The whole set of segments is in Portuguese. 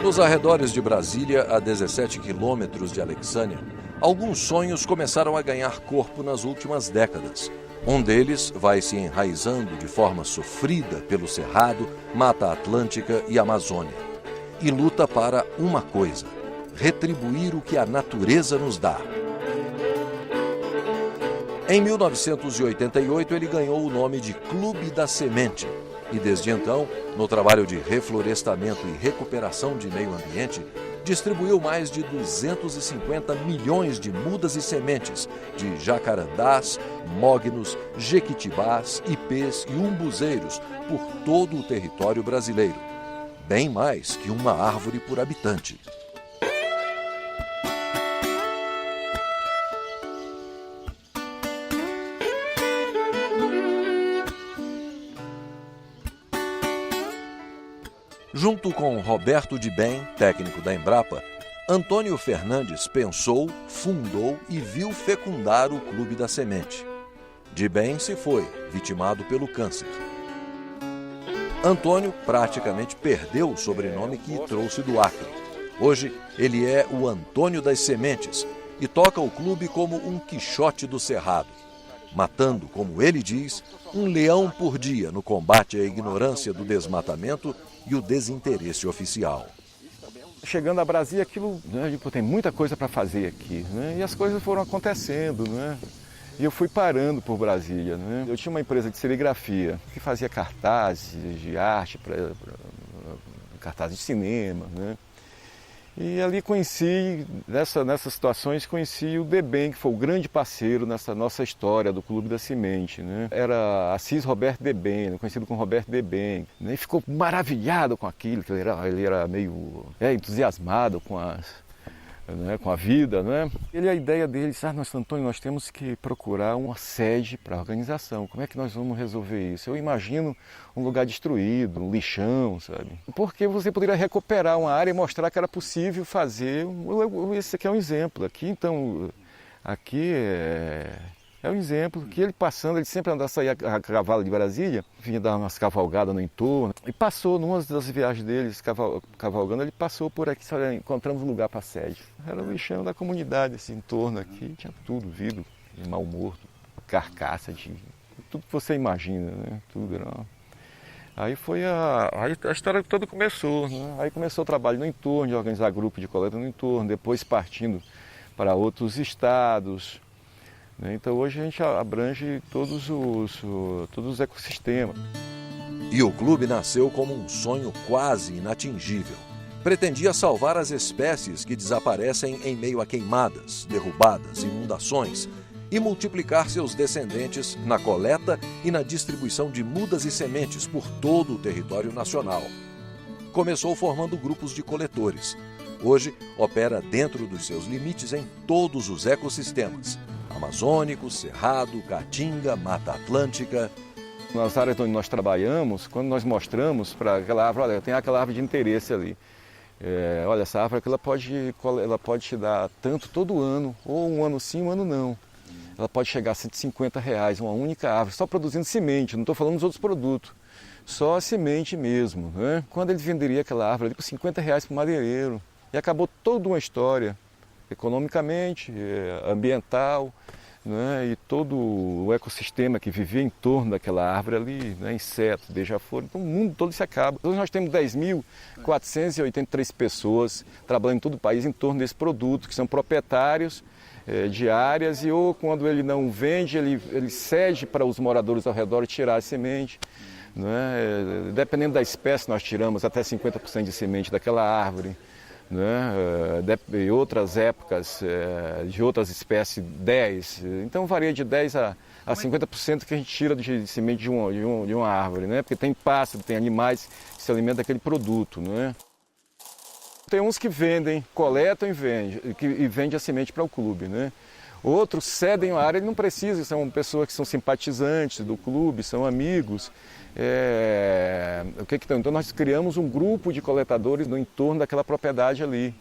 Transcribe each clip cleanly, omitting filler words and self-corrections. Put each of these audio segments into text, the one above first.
Nos arredores de Brasília, a 17 quilômetros de Alexânia, alguns sonhos começaram a ganhar corpo nas últimas décadas. Um deles vai se enraizando de forma sofrida pelo Cerrado, Mata Atlântica e Amazônia. E luta para uma coisa: retribuir o que a natureza nos dá. Em 1988, ele ganhou o nome de Clube da Semente. E desde então, no trabalho de reflorestamento e recuperação de meio ambiente, distribuiu mais de 250 milhões de mudas e sementes de jacarandás, mognos, jequitibás, ipês e umbuzeiros por todo o território brasileiro. Bem mais que uma árvore por habitante. Junto com Roberto de Bem, técnico da Embrapa, Antônio Fernandes pensou, fundou e viu fecundar o Clube da Semente. De Bem se foi, vitimado pelo câncer. Antônio praticamente perdeu o sobrenome que trouxe do Acre. Hoje, ele é o Antônio das Sementes e toca o clube como um Quixote do Cerrado, matando, como ele diz, um leão por dia no combate à ignorância do desmatamento e o desinteresse oficial. Chegando a Brasília, aquilo, tem muita coisa para fazer aqui, e as coisas foram acontecendo, e eu fui parando por Brasília. Eu tinha uma empresa de serigrafia que fazia cartazes de arte, cartazes de cinema, E ali conheci, nessas situações, conheci o Debem, que foi o grande parceiro nessa nossa história do Clube da Semente. Era Assis Roberto Debem, conhecido como Roberto Debem. E ficou maravilhado com aquilo, que ele era meio entusiasmado com a vida. A ideia dele disse, Antônio, nós temos que procurar uma sede para a organização. Como é que nós vamos resolver isso? Eu imagino um lugar destruído, um lixão, sabe? Porque você poderia recuperar uma área e mostrar que era possível fazer. Esse aqui é um exemplo. Aqui é um exemplo que ele passando, ele sempre saía a cavalo de Brasília, vinha dar umas cavalgadas no entorno. E passou, numa das viagens deles, cavalgando, ele passou por aqui, só encontramos um lugar para sede. Era o lixão da comunidade, esse entorno aqui, tinha tudo, vidro de mal morto, carcaça, tudo que você imagina, Tudo era... Aí a história toda começou, Aí começou o trabalho no entorno, de organizar grupo de coleta no entorno, depois partindo para outros estados. Então hoje a gente abrange todos os ecossistemas. E o clube nasceu como um sonho quase inatingível. Pretendia salvar as espécies que desaparecem em meio a queimadas, derrubadas, inundações e multiplicar seus descendentes na coleta e na distribuição de mudas e sementes por todo o território nacional. Começou formando grupos de coletores. Hoje opera dentro dos seus limites em todos os ecossistemas: amazônico, cerrado, caatinga, mata atlântica. Nas áreas onde nós trabalhamos, quando nós mostramos para aquela árvore, olha, tem aquela árvore de interesse ali. Olha, essa árvore ela pode te dar tanto todo ano, ou um ano sim, um ano não. Ela pode chegar a R$150, uma única árvore, só produzindo semente, não estou falando dos outros produtos, só a semente mesmo. Quando ele venderia aquela árvore ali por R$50 para o madeireiro, e acabou toda uma história, economicamente, ambiental, e todo o ecossistema que vivia em torno daquela árvore ali, insetos, beija-flor, então o mundo todo se acaba. Hoje nós temos 10.483 pessoas trabalhando em todo o país em torno desse produto, que são proprietários de áreas, e ou quando ele não vende, ele cede para os moradores ao redor tirar a semente. Dependendo da espécie, nós tiramos até 50% de semente daquela árvore. Em outras épocas, de outras espécies, 10%. Então varia de 10% a 50% que a gente tira de semente de uma árvore, porque tem pássaro, tem animais que se alimentam daquele produto. Tem uns que vendem, coletam e vendem a semente para o clube. Outros cedem a área, ele não precisa, são pessoas que são simpatizantes do clube, são amigos. Então nós criamos um grupo de coletadores no entorno daquela propriedade ali.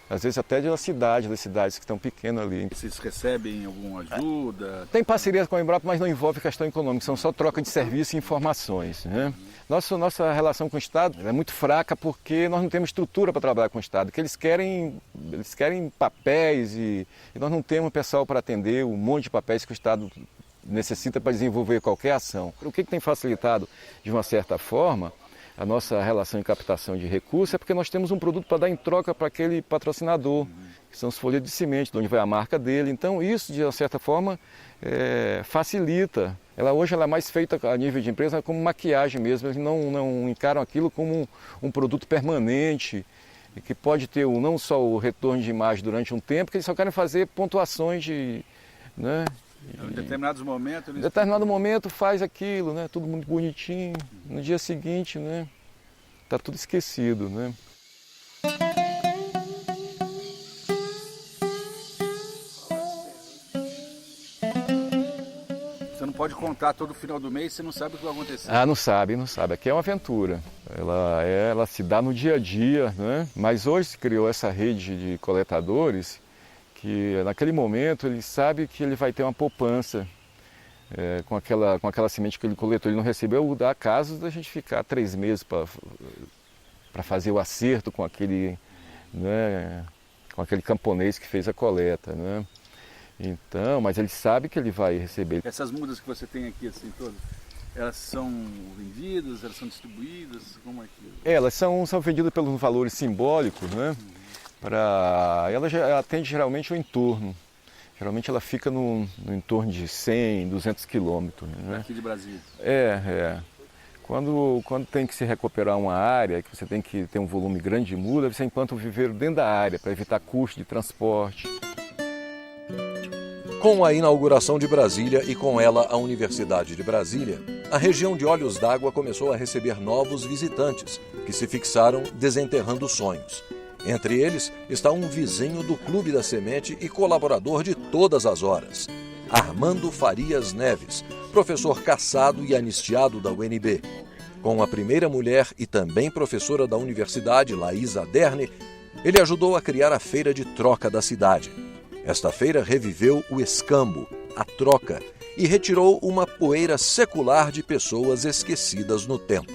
Às vezes até das cidades que estão pequenas ali. Vocês recebem alguma ajuda? Tem parceria com a Embrapa, mas não envolve questão econômica, são só troca de serviço e informações, né? Nossa relação com o Estado é muito fraca porque nós não temos estrutura para trabalhar com o Estado, que eles querem papéis e nós não temos pessoal para atender o monte de papéis que o Estado necessita para desenvolver qualquer ação. O que tem facilitado, de uma certa forma, a nossa relação em captação de recursos é porque nós temos um produto para dar em troca para aquele patrocinador, que são as folhas de semente, de onde vai a marca dele. Então isso, de uma certa forma, facilita. Hoje ela é mais feita a nível de empresa como maquiagem mesmo, eles não encaram aquilo como um produto permanente, que pode ter não só o retorno de imagem durante um tempo, que eles só querem fazer pontuações de... né? Em determinados momentos... Em determinado momento faz aquilo, né? Tudo muito bonitinho. No dia seguinte, né? Tá tudo esquecido, né? Você não pode contar todo final do mês, você não sabe o que vai acontecer. Não sabe. Aqui é uma aventura. Ela se dá no dia a dia, né? Mas hoje se criou essa rede de coletadores que naquele momento ele sabe que ele vai ter uma poupança com aquela semente que ele coletou. Ele não recebeu, dá casos da gente ficar 3 meses para fazer o acerto com aquele, né, com aquele camponês que fez a coleta, né? Então, mas ele sabe que ele vai receber. Essas mudas que você tem aqui, assim, todas, elas são vendidas, elas são distribuídas? Como é que... Elas são vendidas pelos valores simbólicos, né? Ela atende geralmente o entorno. Geralmente ela fica no entorno de 100, 200 quilômetros. Né? Aqui de Brasília. Quando tem que se recuperar uma área, que você tem que ter um volume grande de muda, você implanta o viveiro dentro da área, para evitar custo de transporte. Com a inauguração de Brasília e com ela a Universidade de Brasília, a região de Olhos d'Água começou a receber novos visitantes, que se fixaram desenterrando sonhos. Entre eles está um vizinho do Clube da Semente e colaborador de todas as horas, Armando Farias Neves, professor cassado e anistiado da UNB. Com a primeira mulher e também professora da universidade, Laís Aderne, ele ajudou a criar a feira de troca da cidade. Esta feira reviveu o escambo, a troca, e retirou uma poeira secular de pessoas esquecidas no tempo.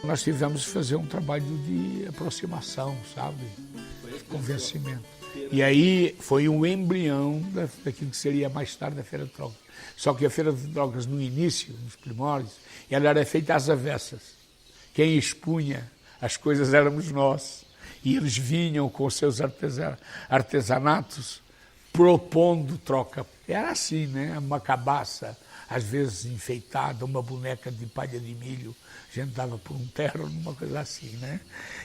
Nós tivemos que fazer um trabalho de aproximação, sabe? Convencimento. E aí foi um embrião daquilo que seria mais tarde a Feira de Trocas. Só que a Feira de Trocas, no início, nos primórdios, ela era feita às avessas. Quem expunha as coisas éramos nós. E eles vinham com seus artesanatos propondo troca. Era assim, né? Uma cabaça, às vezes enfeitada, uma boneca de palha de milho, a gente dava por um terno, uma coisa assim, né?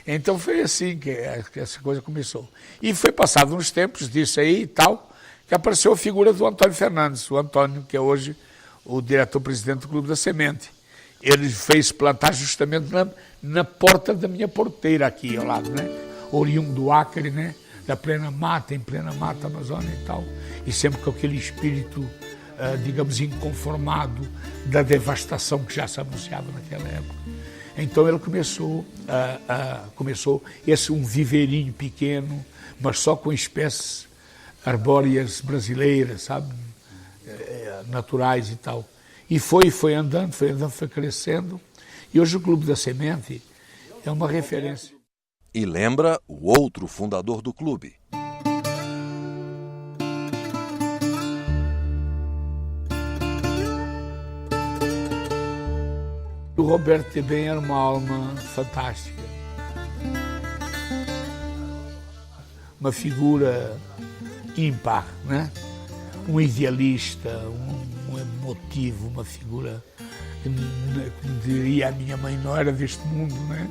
Então foi assim que essa coisa começou. E foi passado uns tempos disso aí e tal, que apareceu a figura do Antônio Fernandes, o Antônio, que é hoje o diretor-presidente do Clube da Semente. Ele fez plantar justamente na porta da minha porteira aqui ao lado, né? Oriundo do Acre, né? Da plena mata, em plena mata amazônica e tal. E sempre com aquele espírito, digamos, inconformado da devastação que já se anunciava naquela época. Então ele começou um viveirinho pequeno, mas só com espécies arbóreas brasileiras, sabe? Naturais e tal. E foi andando, foi crescendo. E hoje o Clube da Semente é uma referência. E lembra o outro fundador do clube. O Roberto também era uma alma fantástica. Uma figura ímpar, né? Um idealista, um emotivo, uma figura que, como diria a minha mãe, não era deste mundo, né?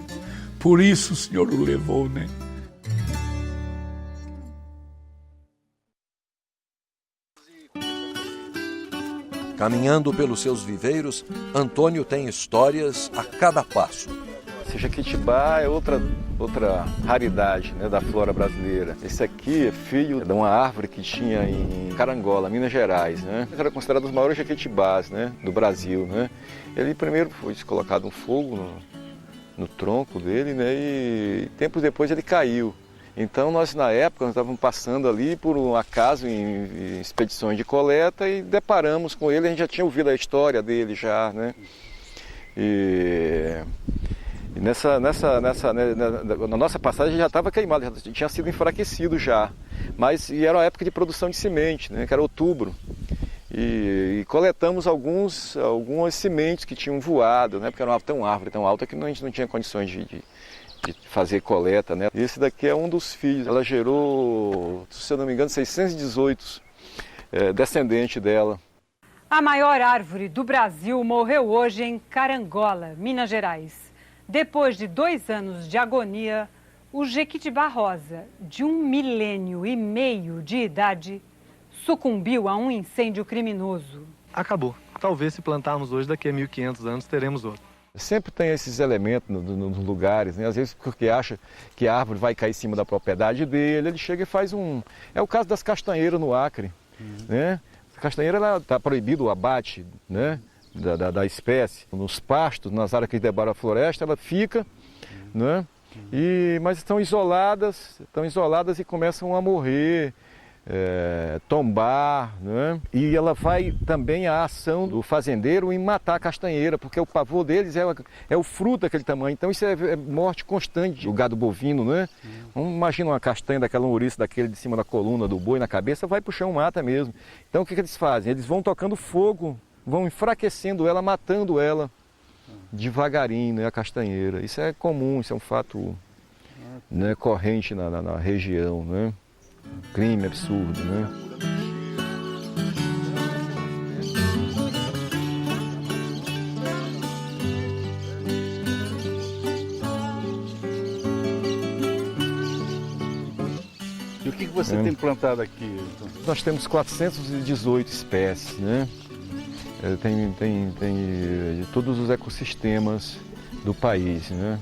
Por isso o Senhor o levou, né? Caminhando pelos seus viveiros, Antônio tem histórias a cada passo. Esse jequitibá é outra raridade, né, da flora brasileira. Esse aqui é filho de uma árvore que tinha em Carangola, Minas Gerais, né? Era considerado um dos maiores jequitibás, né, do Brasil, né? Ele primeiro foi colocado um fogo no tronco dele, né, e tempos depois ele caiu. Então nós na época nós estávamos passando ali por um acaso em expedições de coleta e deparamos com ele, a gente já tinha ouvido a história dele já, né? E na nossa passagem já estava queimado, já tinha sido enfraquecido já, mas e era uma época de produção de semente, né? Que era outubro. E coletamos algumas sementes que tinham voado, né? Porque era uma árvore tão alta que a gente não tinha condições de fazer coleta, né? Esse daqui é um dos filhos. Ela gerou, se eu não me engano, 618 descendentes dela. A maior árvore do Brasil morreu hoje em Carangola, Minas Gerais. Depois de 2 anos de agonia, o jequitibá rosa, de 1,5 milênio de idade, sucumbiu a um incêndio criminoso. Acabou. Talvez se plantarmos hoje, daqui a 1.500 anos, teremos outro. Sempre tem esses elementos nos lugares, né? Às vezes porque acha que a árvore vai cair em cima da propriedade dele, ele chega e faz um... É o caso das castanheiras no Acre, né? A castanheira está proibido o abate, né? Da espécie. Nos pastos, nas áreas que debaram a floresta, ela fica, né? Mas estão isoladas e começam a morrer, tombar, né? E ela vai também à ação do fazendeiro em matar a castanheira, porque o pavor deles é o fruto daquele tamanho. Então isso é morte constante do gado bovino, né? Imagina uma castanha daquela, um ouriço daquele de cima da coluna do boi na cabeça, vai pro chão, mata mesmo. Então o que eles fazem? Eles vão tocando fogo, vão enfraquecendo ela, matando ela devagarinho, né, a castanheira. Isso é comum, isso é um fato, né, corrente na região, né? Um crime absurdo, né? E o que você tem plantado aqui, então? Nós temos 418 espécies, né? Tem de todos os ecossistemas do país, né?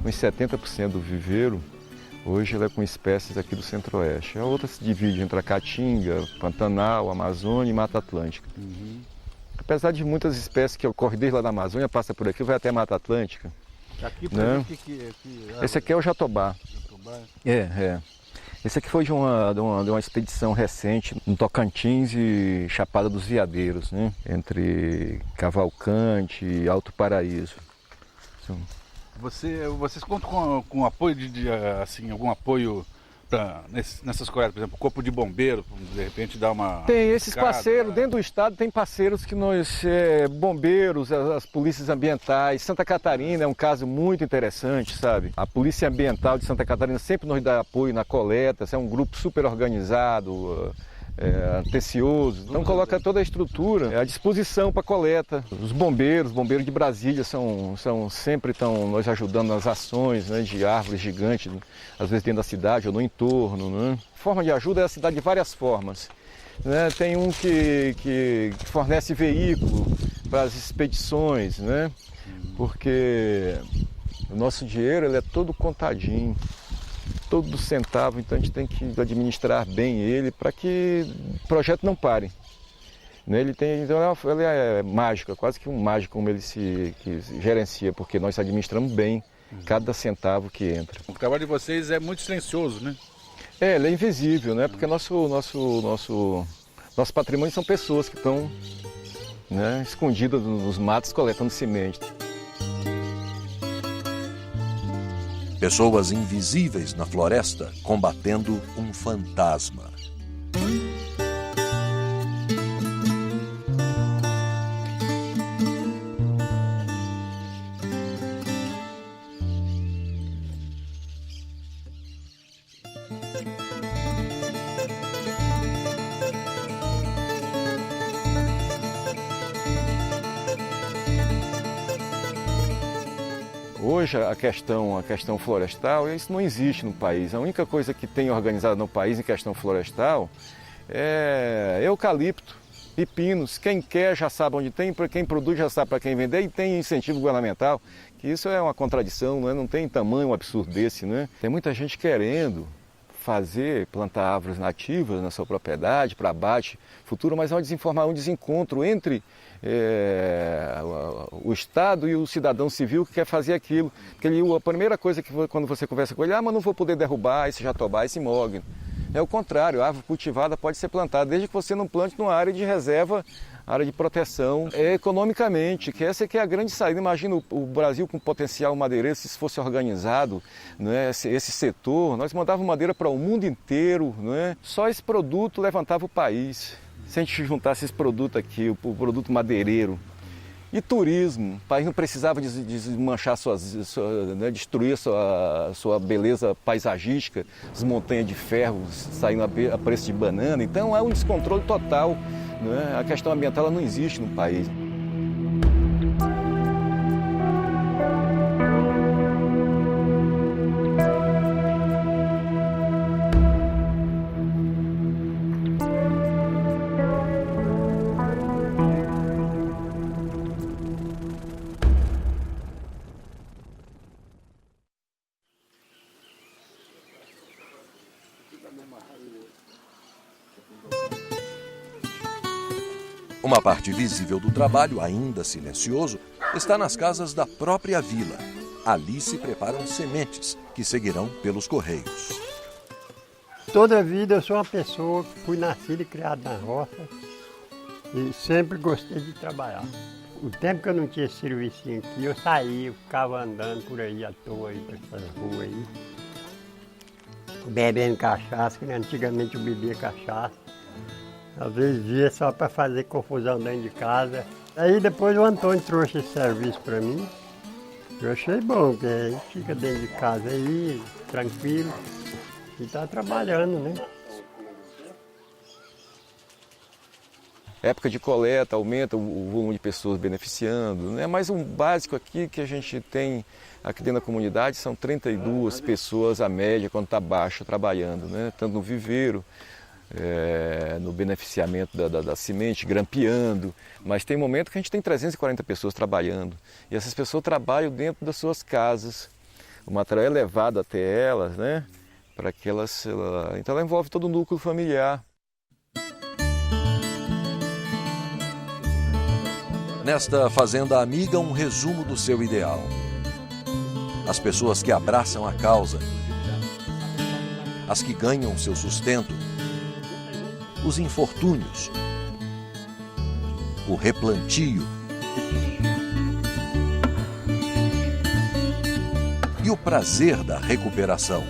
Uns 70% do viveiro, hoje ela é com espécies aqui do Centro-Oeste. A outra se divide entre a Caatinga, Pantanal, Amazônia e Mata Atlântica. Apesar de muitas espécies que ocorrem desde lá da Amazônia, passa por aqui, vai até a Mata Atlântica. Aqui, né? Esse aqui é o jatobá. Esse aqui foi de uma expedição recente no Tocantins e Chapada dos Veadeiros, né? Entre Cavalcante e Alto Paraíso. Vocês contam com apoio assim, algum apoio nessas coletas, por exemplo, o Corpo de Bombeiro, de repente dar uma... Tem esses parceiros, dentro do estado tem parceiros que nós, bombeiros, as polícias ambientais. Santa Catarina é um caso muito interessante, sabe? A Polícia Ambiental de Santa Catarina sempre nos dá apoio na coleta, é um grupo super organizado, atencioso, então coloca toda a estrutura à disposição para coleta. Os bombeiros de Brasília sempre estão nos ajudando nas ações, né, de árvores gigantes, às vezes dentro da cidade ou no entorno, né? Forma de ajuda é a cidade de várias formas, né? Tem um que fornece veículo para as expedições, né? Porque o nosso dinheiro ele é todo contadinho. Todo centavo, então a gente tem que administrar bem ele para que o projeto não pare. Então ele é mágico, é quase que um mágico como ele se gerencia, porque nós administramos bem cada centavo que entra. O trabalho de vocês é muito silencioso, né? Ele é invisível, né? Porque nosso patrimônio são pessoas que estão, né, escondidas nos matos coletando semente. Pessoas invisíveis na floresta combatendo um fantasma. Hoje a questão florestal, isso não existe no país. A única coisa que tem organizada no país em questão florestal é eucalipto, pepinos. Quem quer já sabe onde tem, quem produz já sabe para quem vender e tem incentivo governamental. Que isso é uma contradição, né? Não tem tamanho um absurdo desse, né? Tem muita gente querendo plantar árvores nativas na sua propriedade, para abate futuro, mas é um desencontro entre o Estado e o cidadão civil que quer fazer aquilo. Porque a primeira coisa que quando você conversa com ele, mas não vou poder derrubar esse jatobá, esse mogno. É o contrário, a árvore cultivada pode ser plantada, desde que você não plante numa área de reserva, área de proteção, economicamente, que essa que é a grande saída. Imagina o Brasil com potencial madeireiro, se fosse organizado, não é, esse setor, nós mandávamos madeira para o mundo inteiro, não é? Só esse produto levantava o país. Se a gente juntasse esse produto aqui, o produto madeireiro, e turismo, o país não precisava desmanchar né, destruir sua beleza paisagística, as montanhas de ferro saindo a preço de banana. Então é um descontrole total, né? A questão ambiental ela não existe no país. Uma parte visível do trabalho, ainda silencioso, está nas casas da própria vila. Ali se preparam sementes que seguirão pelos correios. Toda a vida eu sou uma pessoa que fui nascido e criado na roça e sempre gostei de trabalhar. O tempo que eu não tinha serviço aqui, eu saía, eu ficava andando por aí à toa, aí, para essas ruas aí, bebendo cachaça, que antigamente eu bebia cachaça. Às vezes via só para fazer confusão dentro de casa. Aí depois o Antônio trouxe esse serviço para mim. Eu achei bom, porque a gente fica dentro de casa aí, tranquilo, e está trabalhando, né? Época de coleta, aumenta o volume de pessoas beneficiando, né? Mas um básico aqui que a gente tem aqui dentro da comunidade são 32 pessoas a média quando está baixo trabalhando, né? Tanto no viveiro, no beneficiamento da semente, grampeando, mas tem momento que a gente tem 340 pessoas trabalhando e essas pessoas trabalham dentro das suas casas, o material é levado até elas, né, para que então ela envolve todo o núcleo familiar. Nesta Fazenda Amiga, um resumo do seu ideal. As pessoas que abraçam a causa, as que ganham seu sustento, os infortúnios, o replantio e o prazer da recuperação.